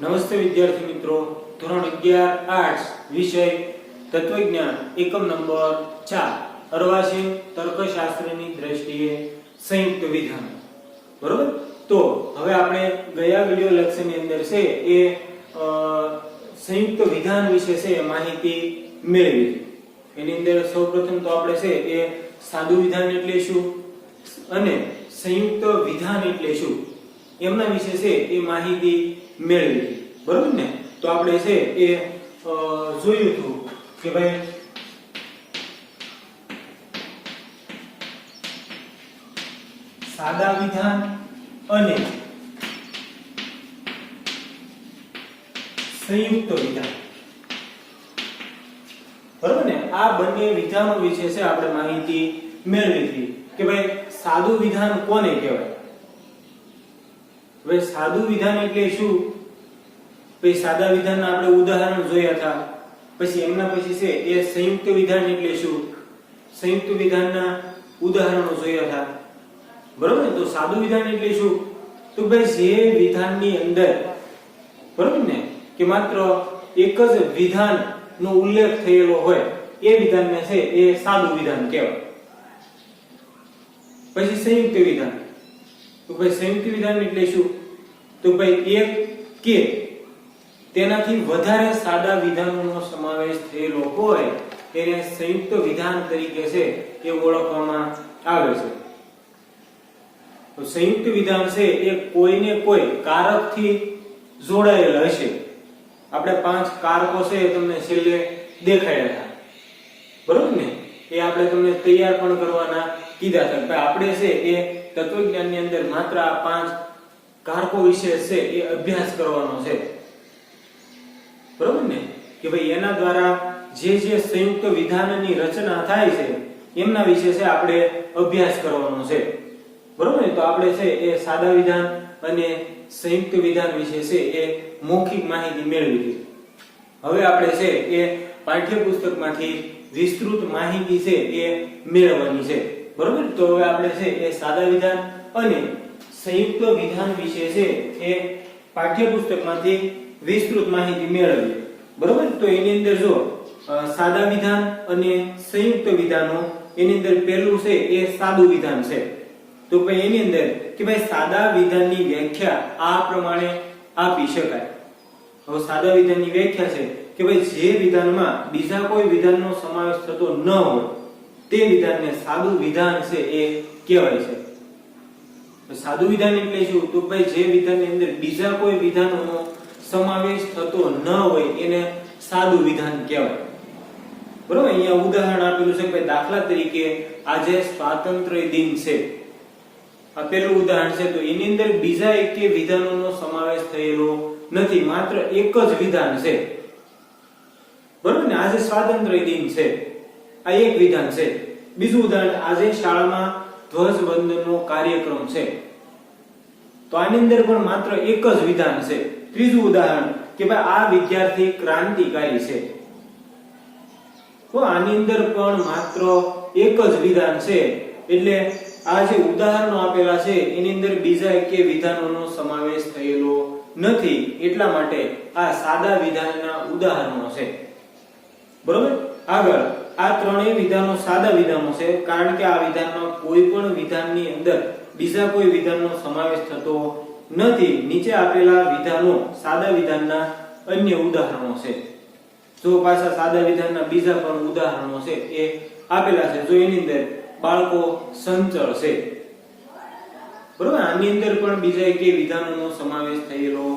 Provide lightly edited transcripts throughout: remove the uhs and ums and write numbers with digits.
નમસ્તે વિદ્યાર્થી મિત્રો, ધોરણ 11 આર્ટ્સ વિષય તત્વજ્ઞાન એકમ નંબર 4 અર્વાચીન તર્કશાસ્ત્રની દ્રષ્ટિએ સંયુક્ત વિધાન. બરોબર. તો હવે આપણે ગયા વિડિયો લેક્ચરની અંદર છે એ સંયુક્ત વિધાન વિશે છે માહિતી મેળવી. એની અંદર સૌપ્રથમ તો આપણે છે એ સાદું વિધાન એટલે શું અને સંયુક્ત વિધાન એટલે શું એમના વિશે છે એ માહિતી મેળવી. બરોબર ને? તો આપણે છે એ જોયું હતું કે ભાઈ સાદા વિધાન અને સંયુક્ત વિધાન. બરોબર ને? આ બંને વિધાનો વિશે છે આપણે માહિતી મેળવી હતી કે ભાઈ સાદું વિધાન કોને કહેવાય. હવે સાદું વિધાન એટલે શું? પછી સાદા વિધાનના આપણે ઉદાહરણ જોયા હતા. પછી એમના પછી છે એ સંયુક્ત વિધાન એટલે શું, સંયુક્ત વિધાનના ઉદાહરણો જોયા હતા. બરોબર ને? તો સાદું વિધાન એટલે શું? તો ભાઈ જે વિધાનની અંદર બરોબર ને કે માત્ર એક જ વિધાનનો ઉલ્લેખ થયેલો હોય એ વિધાનને છે એ સાદું વિધાન કહેવાય. પછી સંયુક્ત વિધાન. તો ભાઈ સંયુક્ત વિધાન એટલે શું? તો ભાઈ એક કે તેનાથી વધારે સાદા વિધાનોનો સમાવેશ થયેલો હોય તેને સંયુક્ત વિધાન તરીકે છે એ ઓળખવામાં આવે છે. તો સંયુક્ત વિધાન છે એ કોઈને કોઈ કારકથી જોડાયેલ હશે. આપણે 5 કારકો છે એ તમને છેલ્લે દેખાડ્યા હતા. બરોબર ને? એ આપણે તમને તૈયાર પણ કરવાના કીધા હતા. ભાઈ આપણે છે એ તત્વજ્ઞાનની અંદર માત્ર આ 5 કારકો વિશે છે એ અભ્યાસ કરવાનો છે. બરોબર ને? કે ભાઈ એના દ્વારા જે સંયુક્ત વિધાનની રચના થાય છે એમના વિશે છે આપણે અભ્યાસ કરવાનો છે. બરોબર ને? તો આપણે છે એ સાદા વિધાન અને સંયુક્ત વિધાન વિશે છે એ મૌખિક માહિતી મેળવી લીધી. હવે આપણે છે એ પાઠ્યપુસ્તકમાંથી વિસ્તૃત માહિતી છે એ મેળવવાની છે. બરોબર? તો હવે આપણે છે એ સાદા વિધાન અને સંયુક્ત વિધાન વિશે છે એ પાઠ્યપુસ્તકમાંથી વિસ્તૃત માહિતી મેળવીએ. બરોબર? તો એની અંદર જો સાદા વિધાન અને સંયુક્ત વિધાનો, એની અંદર પહેલું છે એ સાદું વિધાન છે. તો ભાઈ એની અંદર કે ભાઈ સાદા વિધાનની વ્યાખ્યા આ પ્રમાણે આપી શકાય. હવે સાદા વિધાનની વ્યાખ્યા છે કે ભાઈ જે વિધાનમાં બીજા કોઈ વિધાનનો સમાવેશ થતો ન હોય તે વિધાનને સાદું વિધાન છે એ કહેવાય છે. સાદું વિધાન એટલે શું? તો ભાઈ જે વિધાનની અંદર બીજા કોઈ વિધાનોનો સમાવેશ થતો ન હોય એને સાદું વિધાન કહેવાય. બરોબર? અહીંયા ઉદાહરણ આપેલું છે કે દાખલા તરીકે આજે સ્વાતંત્ર્ય દિન છે. આ પહેલું ઉદાહરણ છે. તો એની અંદર બીજા એકે વિધાનોનો સમાવેશ થયેલો નથી, માત્ર એક જ વિધાન છે. બરોબર ને? આજે સ્વાતંત્ર્ય દિન છે, આ એક વિધાન છે. બીજું ઉદાહરણ, આજે શાળામાં ધ્વજવંદનનો કાર્યક્રમ છે. તો આની અંદર પણ માત્ર એક જ વિધાન છે. ત્રીજું ઉદાહરણ કે ભાઈ આ વિદ્યાર્થી ક્રાંતિકારી છે. તો આની અંદર પણ માત્ર એક જ વિધાન છે. એટલે આ જે ઉદાહરણો આપેલા છે એની અંદર બીજા એકે વિધાનોનો સમાવેશ થયેલો નથી, એટલા માટે આ સાદા વિધાનના ઉદાહરણો છે. બરોબર? આગળ આ ત્રણેય વિધાનો સાદા વિધાનો છે કારણ કે આ વિધાનમાં કોઈ પણ વિધાનની અંદર બીજા કોઈ વિધાનનો સમાવેશ થતો નથી. નીચે આપેલા વિધાનો સાદા વિધાનના અન્ય ઉદાહરણો છે. જો પાછા સાદા વિધાનના બીજા પણ ઉદાહરણો છે એ આપેલા છે. જો એની અંદર બાળકો સંચળ છે. બરોબર? આની અંદર પણ બીજા એક વિધાનોનો સમાવેશ થયેલો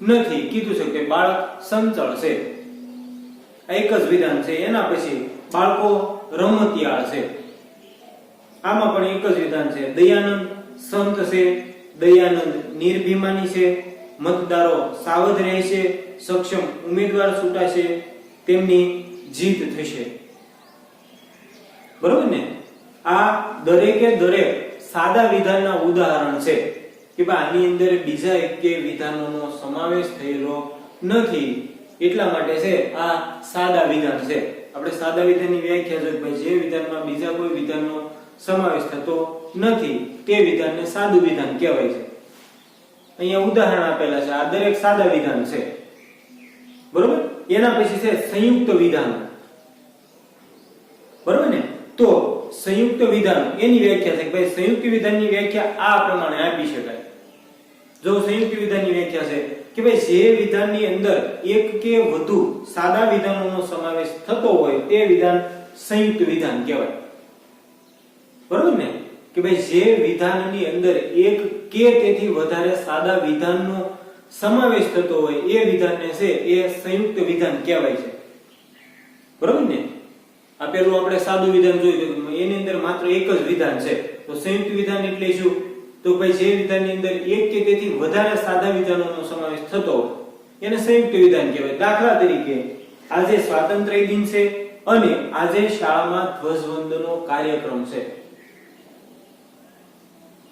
નથી. કીધું છે કે બાળક સંચળ છે, એક જ વિધાન છે. એના પછી બાળકો રમતિયાળ છે, આમાં પણ એક જ વિધાન છે. દયાનંદ સંત છે, દયાનંદ નિર્ભિમાની છે, મતદારો સાવધ રહેશે, સક્ષમ ઉમેદવાર ચૂંટાશે, તેમની જીત થશે. બરોબર ને? આ દરેકે દરેક સાદા વિધાનના ઉદાહરણ છે કે ભાઈ આની અંદર બીજા એકે વિધાનોનો સમાવેશ થયેલો નથી, એટલા માટે છે આ સાદા વિધાન છે. આપણે સાદા વિધાનની વ્યાખ્યા છે ભાઈ જે વિધાનમાં બીજા કોઈ વિધાનનો સમાવેશ થતો નથી તે વિધાનને સાદું વિધાન કહેવાય છે. અહીંયા ઉદાહરણ આપેલા છે, આ દરેક સાદા વિધાન છે, બરોબર. એના પછી છે સંયુક્ત વિધાન, બરોબર ને. તો સંયુક્ત વિધાન એની વ્યાખ્યા છે કે ભાઈ સંયુક્ત વિધાનની વ્યાખ્યા આ પ્રમાણે આપી શકાય. જો સંયુક્ત વિધાનની વ્યાખ્યા છે કે ભાઈ જે વિધાનની અંદર એક કે વધુ સાદા વિધાનોનો સમાવેશ થતો હોય તે વિધાન સંયુક્ત વિધાન કહેવાય, બરોબર ને. કે ભાઈ જે વિધાનની અંદર એક કે તેથી વધારે સાદા વિધાનનો સમાવેશ થતો હોય એ વિધાનને છે એ સંયુક્ત વિધાન કહેવાય છે, બરોબર ને. આ પેલું આપણે સાદું વિધાન જોયું, એની અંદર માત્ર એક જ વિધાન છે. તો સંયુક્ત વિધાન એટલે શું? તો ભાઈ જે વિધાનની અંદર એક કે તેથી વધારે સાદા વિધાનોનો સમાવેશ થતો હોય એને સંયુક્ત વિધાન કહેવાય. દાખલા તરીકે આજે સ્વાતંત્ર્ય દિન છે અને આજે શાળામાં ધ્વજવંદનનો કાર્યક્રમ છે.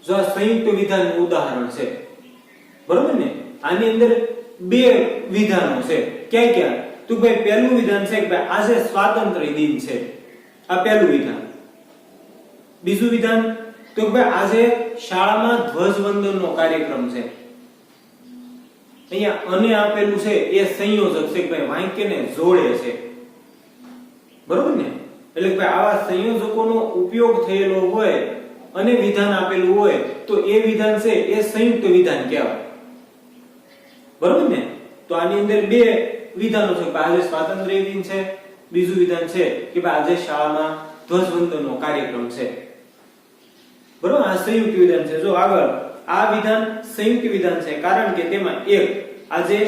જો આ સંયુક્ત વિધાનનું ઉદાહરણ છે, બરોબર ને. આની અંદર બે વિધાનો છે. ક્યાં ક્યાં? તો ભાઈ પહેલું વિધાન છે કે ભાઈ આજે સ્વાતંત્ર્ય દિન છે, આ પહેલું વિધાન. બીજું વિધાન તો કે ભાઈ આજે શાળામાં ધ્વજવંદનનો કાર્યક્રમ છે. અહીંયા અને આપેલું છે એ સંયોજક છે કે ભાઈ વાક્યને જોડે છે, બરોબર ને. એટલે કે ભાઈ આવા સંયોજકોનો ઉપયોગ થયેલો હોય અને વિધાન આપેલું હોય તો એ વિધાન છે એ સંયુક્ત વિધાન કહેવાય, બરોબર ને. તો આની અંદર બે વિધાનો છે કે આજે સ્વાતંત્ર્ય દિન છે, બીજું વિધાન છે કે ભાઈ આજે શાળામાં ધ્વજવંદનનો કાર્યક્રમ છે, બરોબર. આ સંયુક્ત વિધાન છે. જો આગળ આ વિધાન સંયુક્ત વિધાન છે કારણ કે તેમાં એક આજે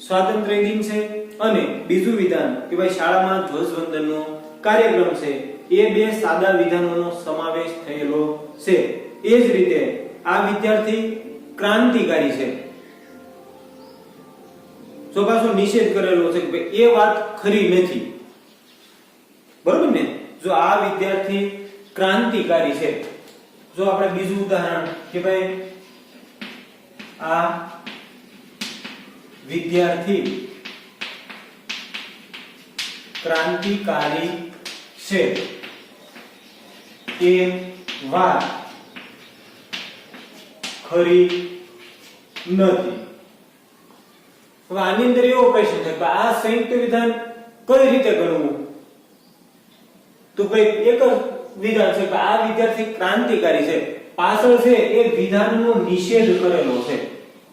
સ્વાતંત્ર્ય દિન છે અને બીજું વિધાન કે ભાઈ શાળામાં ધ્વજવંદનનો કાર્યક્રમ છે, એ બે સાદા વિધાનોનો સમાવેશ થયેલો છે. એ જ રીતે આ વિદ્યાર્થી ક્રાંતિકારી છે, જો પાછો નિષેધ કરેલો છે કે ભાઈ એ વાત ખરી નથી, બરોબર ને. જો આ વિદ્યાર્થી ક્રાંતિકારી છે. જો આપણે બીજું ઉદાહરણ કે ભાઈ આ વિદ્યાર્થી ક્રાંતિકારી છે એ વાત ખરી નથી. હવે આની અંદર એવો પ્રશ્ન છે કે આ સંયુક્ત વિધાન કઈ રીતે ગણવું? તો ભાઈ એક જ વિધાન છે કે આ વિદ્યાર્થી ક્રાંતિકારી છે, પાછળ છે એ વિધાનનો નિષેધ કરેલો છે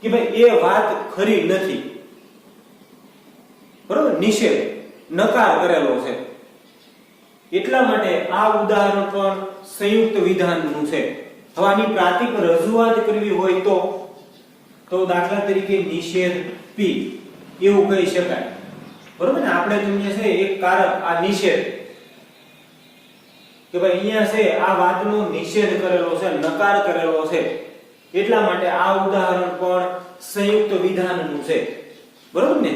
કે ભાઈ એ વાત ખરી નથી, બરોબર. નિષેધ, નકાર કરેલો છે. એટલા માટે આ ઉદાહરણ પણ સંયુક્ત વિધાનનું છે. હવે આની પ્રાતિક રજૂઆત કરવી હોય તો દાખલા તરીકે નિષેધ પી એવું કહી શકાય, બરોબર ને. આપણે તમને છે એક કારક આ નિષેધ કે ભાઈ અહીંયા છે આ વાતનો નિષેધ કરેલો છે, નકાર કરેલો છે, એટલા માટે આ ઉદાહરણ પણ સંયુક્ત વિધાનનું છે, બરોબર ને.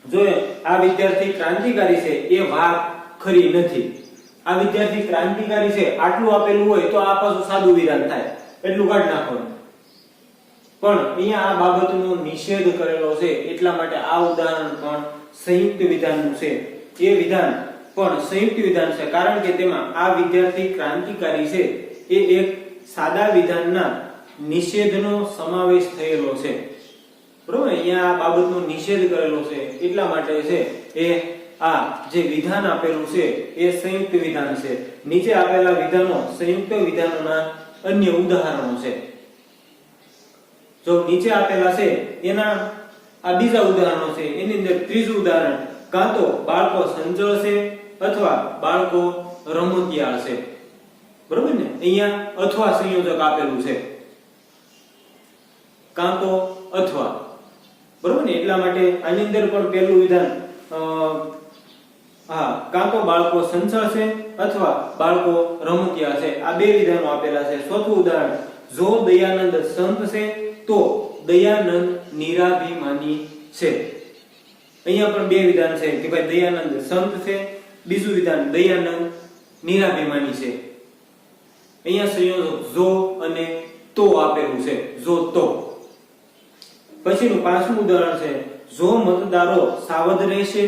જો આ વિદ્યાર્થી ક્રાંતિકારી છે એ વાત ખરી નથી. આ વિદ્યાર્થી ક્રાંતિકારી છે આટલું આપેલું હોય તો આ પાછું સાદું વિધાન થાય, એટલું કાઢી નાખવાનું. પણ અહીંયા આ બાબતનો નિષેધ કરેલો છે એટલા માટે આ ઉદાહરણ પણ સંયુક્ત વિધાનનું છે. એ વિધાન પણ સંયુક્ત વિધાન છે કારણ કે તેમાં આ વિદ્યાર્થી ક્રાંતિકારી છે એ એક સાદા વિધાનના નિષેધનો સમાવેશ થયેલો છે, બરોબર. અહીંયા આ બાબતનો નિષેધ કરેલો છે એટલા માટે છે એ આ જે વિધાન આપેલું છે એ સંયુક્ત વિધાન છે. નીચે આપેલા વિધાનો સંયુક્ત વિધાનોના અન્ય ઉદાહરણો છે. જો નીચે આપેલા છે એના આ બીજા ઉદાહરણો છે. એની અંદર ત્રીજું ઉદાહરણ કાં તો બાળકો સંચળ છે અથવા બાળકો રમતિયાળ છે, બરોબર ને. અહીંયા અથવા સંયોજક આપેલું છે, કાં તો અથવા, બરોબર ને. એટલા માટે આની અંદર પણ પહેલું વિધાન કાં તો બાળકો સંચળ છે અથવા બાળકો રમતિયાળ છે, આ બે વિધાનો આપેલા છે. ચોથું ઉદાહરણ જો દયાનંદ સંત છે તો દયાનંદ નિરાભિમાની છે. અહીંયા પણ બે વિધાન છે કે ભાઈ દયાનંદ સંત છે, બીજું વિધાન દયાનંદ નિરાભિમાની છે. અહીંયા સંયોજક જો અને તો આપેલું છે, જો તો. પછીનું પાંચમું ઉદાહરણ છે જો મતદારો સાવધ રહેશે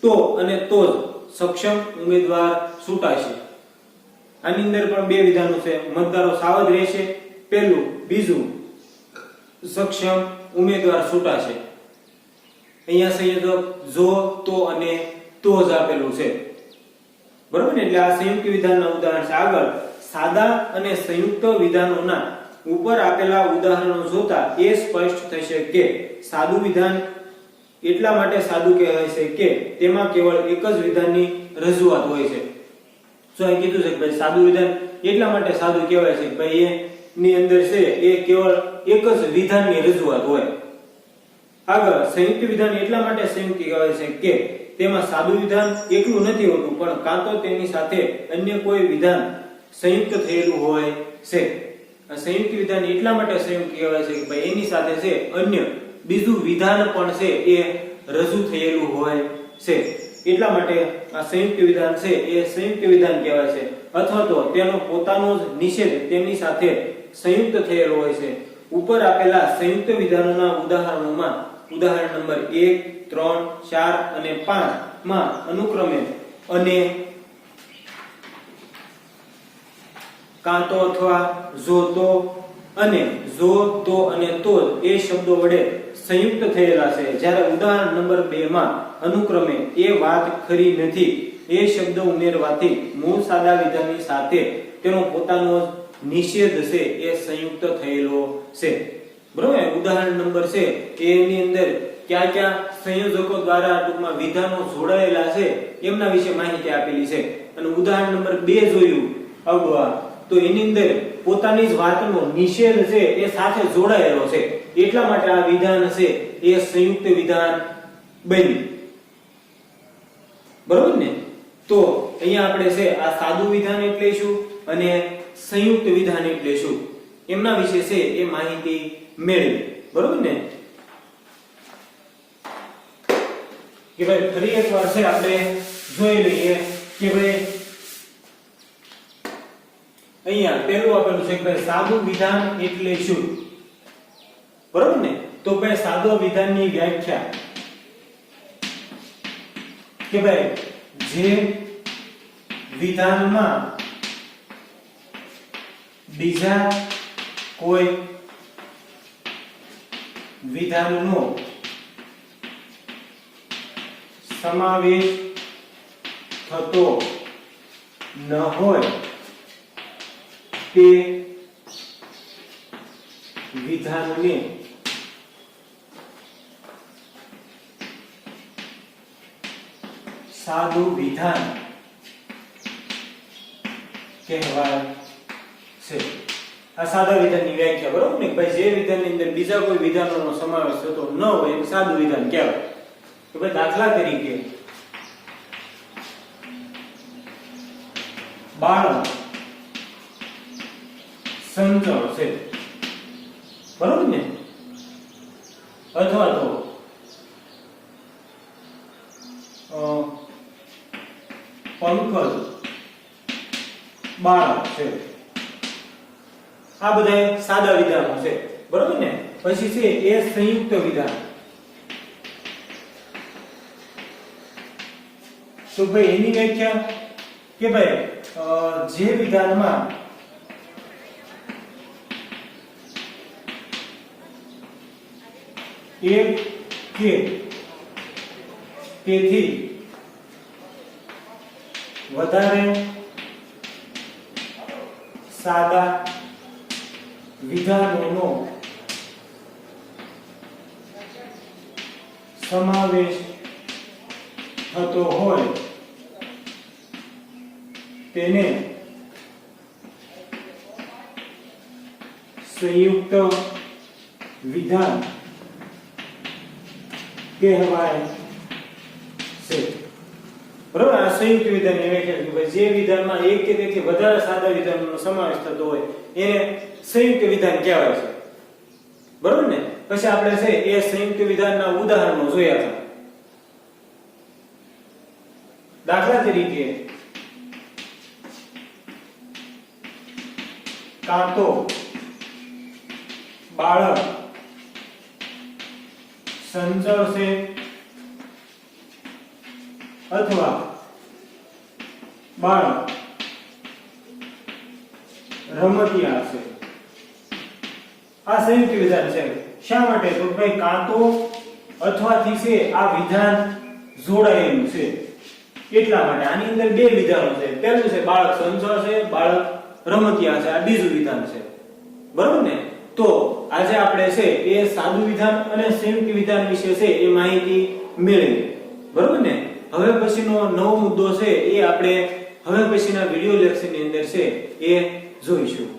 તો અને તો જ સક્ષમ ઉમેદવાર ચૂંટાશે. આની અંદર પણ બે વિધાનો છે, મતદારો સાવધ રહેશે પહેલું, બીજું સક્ષમ ઉમેદવાર છૂટાશે. અહીંયા સંયોજક જો, તો અને તો જ આપેલું છે. બરોબર ને? એટલે આ સંયુક્ત વિધાનના ઉદાહરણ છે. આગળ સાદા અને સંયુક્ત વિધાનોના ઉપર આપેલા ઉદાહરણો જોતા એ સ્પષ્ટ થશે કે સાદું વિધાન એટલા માટે સાદું કહેવાય છે કે તેમાં કેવળ એક જ વિધાનની રજૂઆત હોય છે. શું અહીં કીધું છે કે ભાઈ સાદું વિધાન એટલા માટે સાદું કહેવાય છે ભાઈ એની અંદર છે એ કેવળ એક જ વિધાનની રજૂઆત હોય. આગળ સંયુક્ત વિધાન એટલા માટે સંયુક્ત કહેવાય છે કે તેમાં સાદું વિધાન એકલું નથી હોતું પણ કાં તો તેની સાથે અન્ય કોઈ વિધાન સંયુક્ત થયેલું હોય છે. સંયુક્ત વિધાન એટલા માટે સંયુક્ત કહેવાય છે કે ભાઈ એની સાથે છે અન્ય બીજું વિધાન પણ છે એ રજૂ થયેલું હોય છે. એટલા માટે આ સંયુક્ત વિધાન છે એ સંયુક્ત વિધાન કહેવાય છે. અથવા તો તેનો પોતાનો જ નિષેધ તેની સાથે સંયુક્ત થયેલો હોય છે. ઉપર આપેલા સંયુક્ત વિધાનોના ઉદાહરણોમાં ઉદાહરણ નંબર 1, 3, 4 અને 5 માં અનુક્રમે અને, કાં તો અથવા, જો તો અને, જો તો અને તો એ શબ્દો વડે સંયુક્ત થયેલા છે. જ્યારે ઉદાહરણ નંબર 2 માં અનુક્રમે એ વાત ખરી નથી એ શબ્દ ઉમેરવાથી મૂળ સાદા વિધાનની સાથે તેનો પોતાનો નિષેધ છે એ સંયુક્ત થયેલો છે. બરોબર? ઉદાહરણ નંબર છે એની અંદર ક્યાં ક્યાં સંયોજકો દ્વારા ટૂંકમાં વિધાનો જોડાયેલા છે એમના વિશે માહિતી આપેલી છે. અને ઉદાહરણ નંબર 2 જોયું અગવા તો એની અંદર પોતાની જ વાતનો નિષેધ છે એ સાથે જોડાયેલો છે. એટલા માટે આ વિધાન છે એ સંયુક્ત વિધાન બન્યું. બરોબર ને? તો અહીંયા આપણે છે આ સાદું વિધાન એટલે શું અને સંયુક્ત વિધાન એટલે શું એમના વિશે છે એ માહિતી મેળવી. બરોબર ને? કે ભાઈ ફરી એકવાર છે આપણે જોઈ લઈએ કે ભાઈ અહીંયા પહેલું આપેલું છે કે ભાઈ સાદું વિધાન એટલે શું. બરોબર ને? તો ભાઈ સાદો વિધાનની વ્યાખ્યા કે ભાઈ જે વિધાનમાં બીજા કોઈ વિધાનનો સમાવેશ થતો ન હોય તે વિધાનને સાદું વિધાન કહેવાય છે. આ સાદા વિધાનની વ્યાખ્યા. બરોબર ને? ભાઈ જે વિધાનની અંદર બીજા કોઈ વિધાનોનો સમાવેશ થતો ન હોય એ સાદું વિધાન કહેવાય. તો ભાઈ દાખલા તરીકે બાળક સંચળ છે. બરોબર ને? અથવા તો પંકજ બાળક છે. આ બધા સાદા વિધાનો છે. બરોબર ને? પછી છે એ સંયુક્ત વિધાન. તો ભાઈ એની વ્યાખ્યા કે ભાઈ જે વિધાનમાં એક કે તેથી વધારે સાદા વિધાનોનો સમાવેશ થતો હોય તેને સંયુક્ત વિધાન કહેવાય છે. બરોબર? આ સંયુક્ત વિધાન એટલે કે ભાઈ જે વિધાનમાં એક કે તેથી વધારે સાદા વિધાનોનો સમાવેશ થતો હોય એને સંયુક્ત વિધાન કહેવાય છે. બરોબર ને? પછી આપણે છે એ સંયુક્ત વિધાનના ઉદાહરણો જોયા હતા. દાખલા તરીકે કાં તો બાળક સંચળ છે અથવા બાળક રમતિયાળ છે. આ સંયુક્ત વિધાન છે. શા માટે? તો ભાઈ કાં તો અથવાથી છે આ વિધાન જોડાયેલું છે એટલા માટે. આની અંદર બે વિધાનો છે. પહેલું છે બાળક સંચળ છે, બાળક રમતિયા છે. આ બીજું વિધાન છે. બરોબર ને? તો આજે આપણે છે એ સાદું વિધાન અને સંયુક્ત વિધાન વિશે છે એ માહિતી મેળવી. બરોબર ને? હવે પછીનો નવો મુદ્દો છે એ આપણે હવે પછીના વિડિયો લેક્ચરની અંદર છે એ જોઈશું.